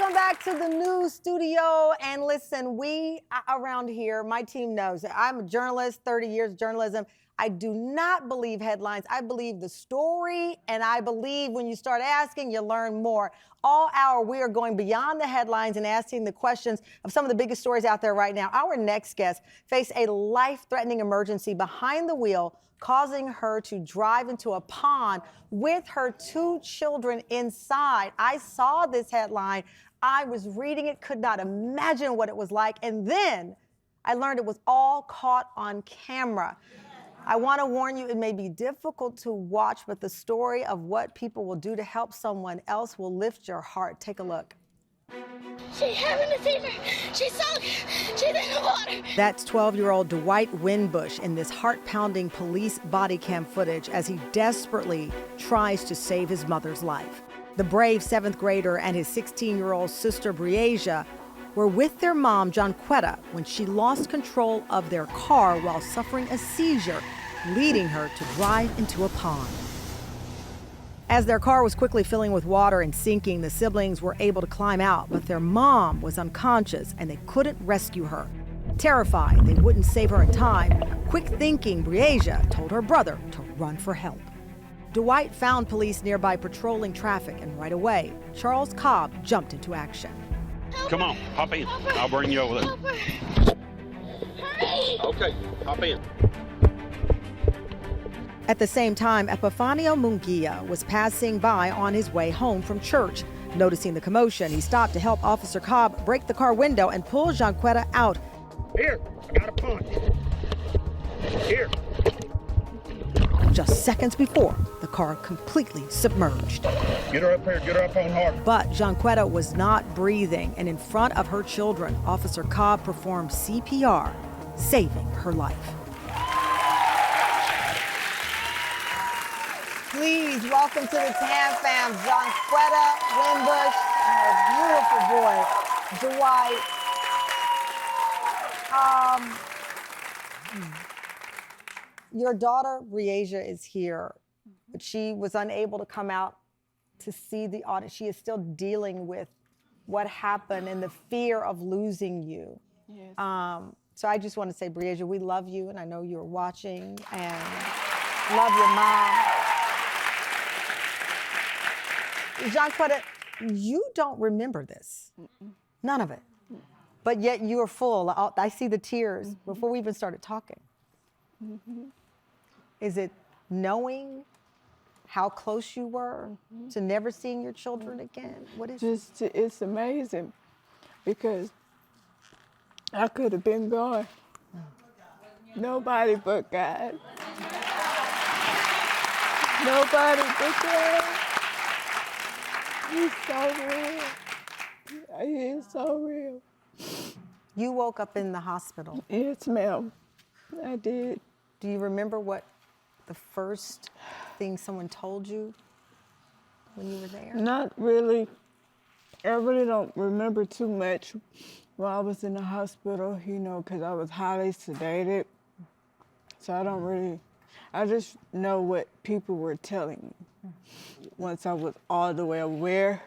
Welcome back to the news studio. And listen, we around here, my team knows that I'm a journalist, 30 years of journalism. I do not believe headlines. I believe the story, and I believe when you start asking, you learn more. All hour, we are going beyond the headlines and asking the questions of some of the biggest stories out there right now. Our next guest faced a life-threatening emergency behind the wheel, causing her to drive into a pond with her 2 children inside. I saw this headline. I was reading it, could not imagine what it was like. And then I learned it was all caught on camera. I want to warn you, it may be difficult to watch, but the story of what people will do to help someone else will lift your heart. Take a look. She's having a seizure. She's sunk. She's in the water. That's 12-year-old Dwight Winbush in this heart-pounding police body cam footage as he desperately tries to save his mother's life. The brave 7th grader and his 16-year-old sister, Briasia, were with their mom, Jonquetta, when she lost control of their car while suffering a seizure, leading her to drive into a pond. As their car was quickly filling with water and sinking, the siblings were able to climb out, but their mom was unconscious and they couldn't rescue her. Terrified they wouldn't save her in time, quick-thinking Briasia told her brother to run for help. Dwight found police nearby patrolling traffic, and right away, Charles Cobb jumped into action. Come on, hop in. I'll bring you over there. Hurry! Okay, hop in. At the same time, Epifanio Munguia was passing by on his way home from church. Noticing the commotion, he stopped to help Officer Cobb break the car window and pull Jonquetta out. Here, I got a punch. Here. Just seconds before, the car completely submerged. Get her up here, get her up on hard. But Jonquetta was not breathing, and in front of her children, Officer Cobb performed CPR, saving her life. Please welcome to the Tam fam, Jonquetta Winbush and her beautiful boy, Dwight. Your daughter, Briasia, is here, but she was unable to come out to see the audit. She is still dealing with what happened and the fear of losing you. Yes. So I just want to say, Briasia, we love you, and I know you're watching, and love your mom. Jonquetta, you don't remember this. None of it. But yet you are full. I see the tears before we even started talking. Is it knowing how close you were to never seeing your children again? What is it? It's amazing because I could have been gone. Nobody but God. Nobody but God. He's so real. He is so real. You woke up in the hospital. Yes, ma'am. I did. Do you remember what the first thing someone told you when you were there? Not really. I really don't remember too much while I was in the hospital, you know, because I was highly sedated. So I just know what people were telling me once I was all the way aware.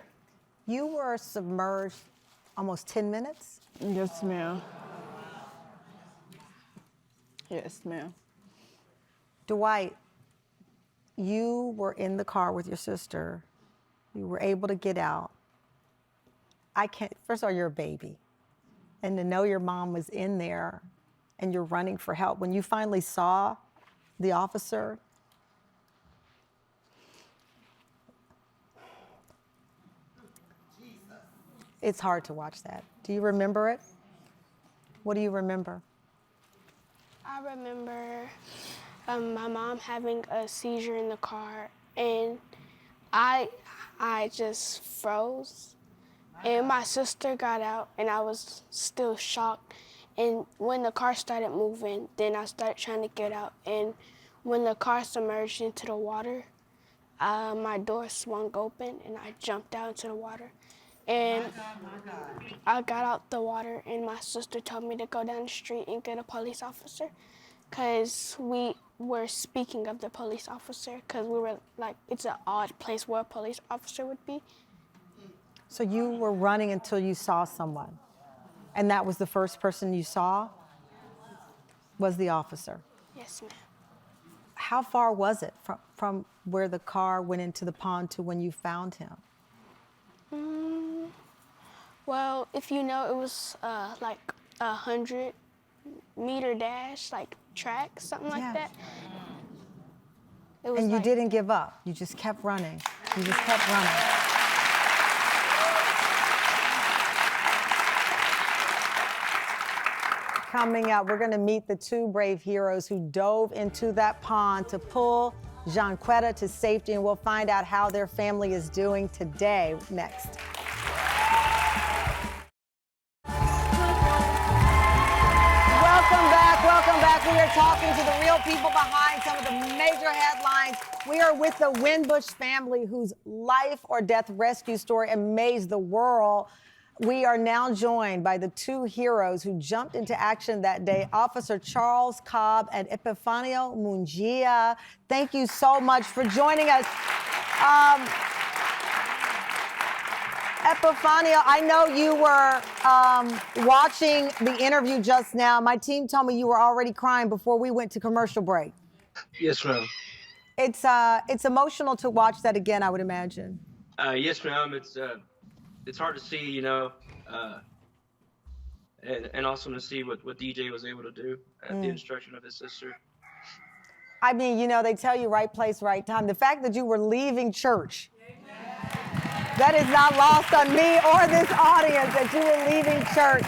You were submerged almost 10 minutes? Yes, ma'am. Yes, ma'am. Dwight, you were in the car with your sister. You were able to get out. First of all, you're a baby. And to know your mom was in there and you're running for help. When you finally saw the officer, it's hard to watch that. Do you remember it? What do you remember? I remember my mom having a seizure in the car, and I just froze. And my sister got out, and I was still shocked. And when the car started moving, then I started trying to get out. And when the car submerged into the water, my door swung open, and I jumped out into the water. And I got out the water, and my sister told me to go down the street and get a police officer, because we were speaking of the police officer, because we were like, it's an odd place where a police officer would be. So you were running until you saw someone, and that was the first person you saw was the officer. Yes, ma'am. How far was it from where the car went into the pond to when you found him? Well, if you know, it was like 100-meter dash, like track, something like that. It was And you like, didn't give up. You just kept running. You just kept running. Coming up, we're going to meet the two brave heroes who dove into that pond to pull Jonquetta to safety, and we'll find out how their family is doing today next. Welcome back. We are talking to the real people behind some of the major headlines. We are with the Winbush family whose life or death rescue story amazed the world. We are now joined by the two heroes who jumped into action that day, Officer Charles Cobb and Epifanio Mungia. Thank you so much for joining us. Epifanio, I know you were watching the interview just now. My team told me you were already crying before we went to commercial break. Yes, ma'am. It's emotional to watch that again, I would imagine. Yes, ma'am. It's hard to see, you know, and also to see what DJ was able to do at the instruction of his sister. I mean, you know, they tell you right place, right time. The fact that you were leaving church, that is not lost on me or this audience, that you were leaving church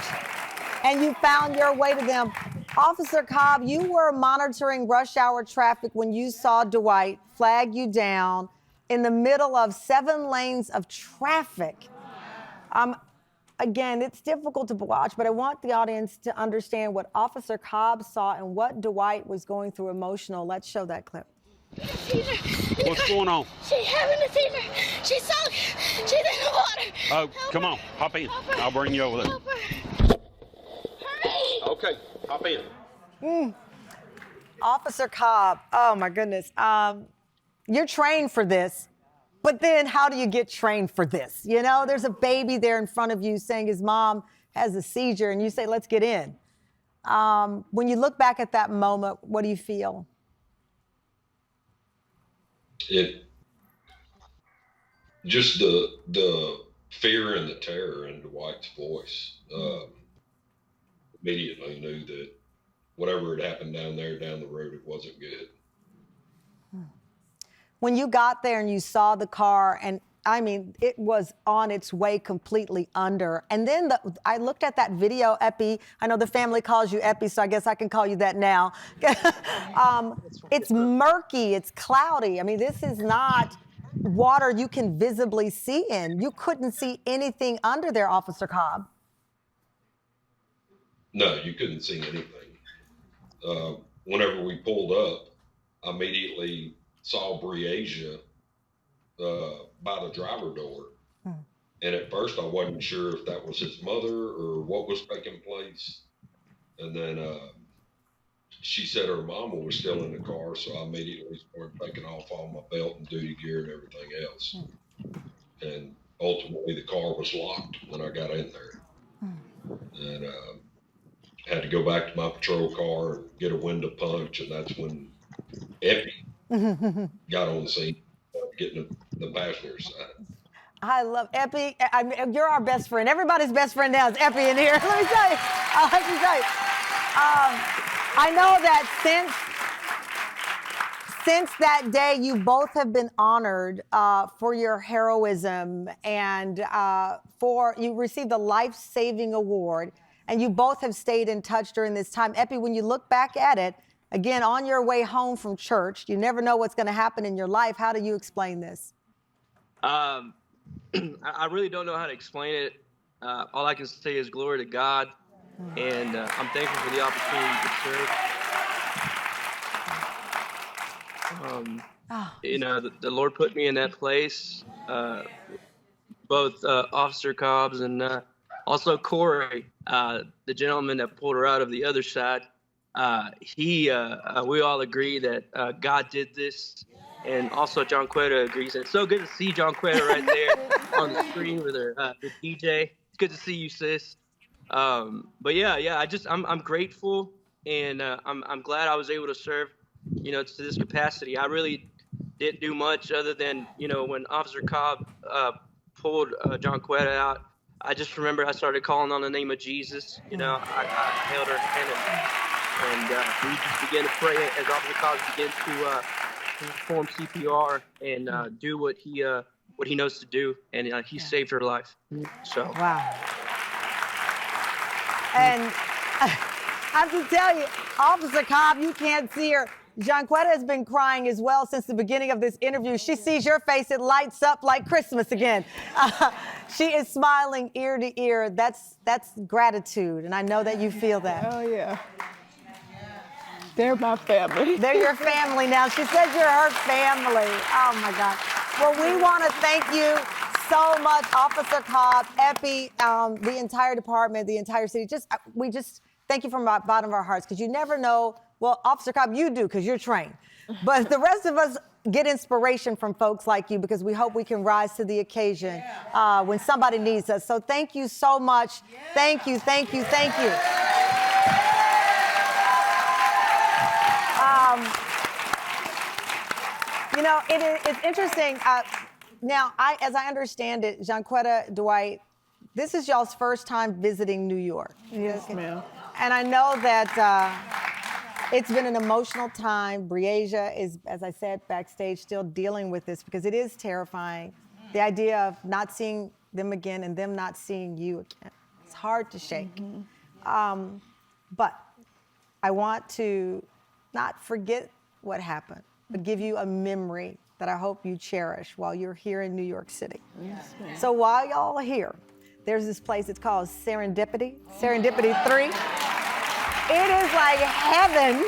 and you found your way to them. Officer Cobb, you were monitoring rush hour traffic when you saw Dwight flag you down in the middle of 7 lanes of traffic. Again, it's difficult to watch, but I want the audience to understand what Officer Cobb saw and what Dwight was going through emotional. Let's show that clip. What's going on? She's having a seizure. She's sunk. She's in the water. Oh, come on. Hop in. I'll bring you over there. Help her. Hurry. Okay, hop in. Officer Cobb, oh my goodness. You're trained for this, but then how do you get trained for this? You know, there's a baby there in front of you saying his mom has a seizure and you say, let's get in. When you look back at that moment, what do you feel? It just the fear and the terror in Dwight's voice. Immediately knew that whatever had happened down there down the road, it wasn't good. When you got there and you saw the car, and I mean, it was on its way completely under. And then I looked at that video, Epi. I know the family calls you Epi, so I guess I can call you that now. It's murky, it's cloudy. I mean, this is not water you can visibly see in. You couldn't see anything under there, Officer Cobb. No, you couldn't see anything. Whenever we pulled up, I immediately saw Breasia by the driver door. And at first I wasn't sure if that was his mother or what was taking place. And then she said her mama was still in the car, so I immediately started taking off all my belt and duty gear and everything else. And ultimately the car was locked when I got in there. And had to go back to my patrol car and get a window punch, and that's when Epi got on the scene, getting the passenger side. I love Epi. I mean, you're our best friend. Everybody's best friend now is Epi in here. Let me tell you. I'll let you tell you. I know that since that day, you both have been honored for your heroism and you received the life-saving award, and you both have stayed in touch during this time. Epi, when you look back at it, again, on your way home from church, you never know what's going to happen in your life. How do you explain this? I really don't know how to explain it. All I can say is glory to God, and I'm thankful for the opportunity to serve. You know, the Lord put me in that place, both Officer Cobbs and also Corey, the gentleman that pulled her out of the other side. We all agree that God did this And also Jonquetta agrees. And it's so good to see Jonquetta right there on the screen with her with DJ. It's good to see you, sis. But yeah, I'm grateful, and I'm glad I was able to serve, to this capacity. I really didn't do much other than, when Officer Cobb pulled Jonquetta out. I just remember I started calling on the name of Jesus. I held her hand, and we just began to pray as Officer Cobb began to perform CPR and do what he knows to do, and he saved her life. So Wow. And I have to tell you, Officer Cobb, you can't see her. Jonquetta has been crying as well since the beginning of this interview. She sees your face, it lights up like Christmas again. She is smiling ear to ear. That's gratitude, and I know that you feel that. Oh, yeah. They're my family. They're your family now. She says you're her family. Oh, my God. Well, we want to thank you so much, Officer Cobb, Epi, the entire department, the entire city. We just thank you from the bottom of our hearts, because you never know. Well, Officer Cobb, you do, because you're trained. But the rest of us get inspiration from folks like you, because we hope we can rise to the occasion when somebody needs us. So thank you so much. Thank you, thank you, thank you. It's interesting. Now, as I understand it, Jonquetta, Dwight, this is y'all's first time visiting New York. Yes, ma'am. And I know that it's been an emotional time. Breasia is, as I said, backstage still dealing with this, because it is terrifying. The idea of not seeing them again and them not seeing you again. It's hard to shake. Mm-hmm. But I want to not forget what happened, but give you a memory that I hope you cherish while you're here in New York City. Yes, ma'am. So while y'all are here, there's this place, it's called Serendipity 3. It is like heaven.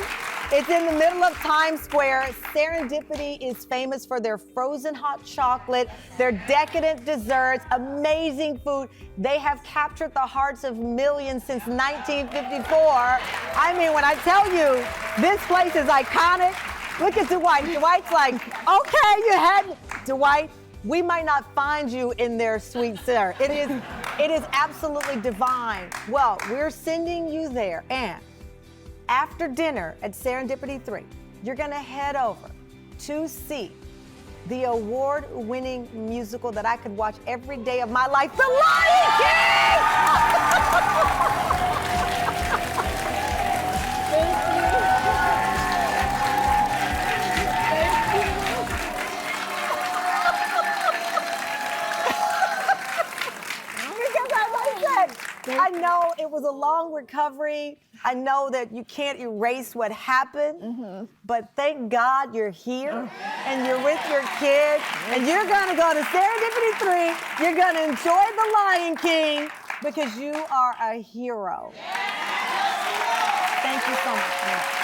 It's in the middle of Times Square. Serendipity is famous for their frozen hot chocolate, their decadent desserts, amazing food. They have captured the hearts of millions since 1954. I mean, when I tell you, this place is iconic. Look at Dwight. Dwight's like, okay, you had Dwight. We might not find you in their sweet center. It is absolutely divine. Well, we're sending you there, and after dinner at Serendipity 3, you're gonna head over to see the award-winning musical that I could watch every day of my life, The Lion I know it was a long recovery. I know that you can't erase what happened, but thank God you're here and you're with your kids, and you're gonna go to Serendipity 3. You're gonna enjoy The Lion King, because you are a hero. Thank you so much.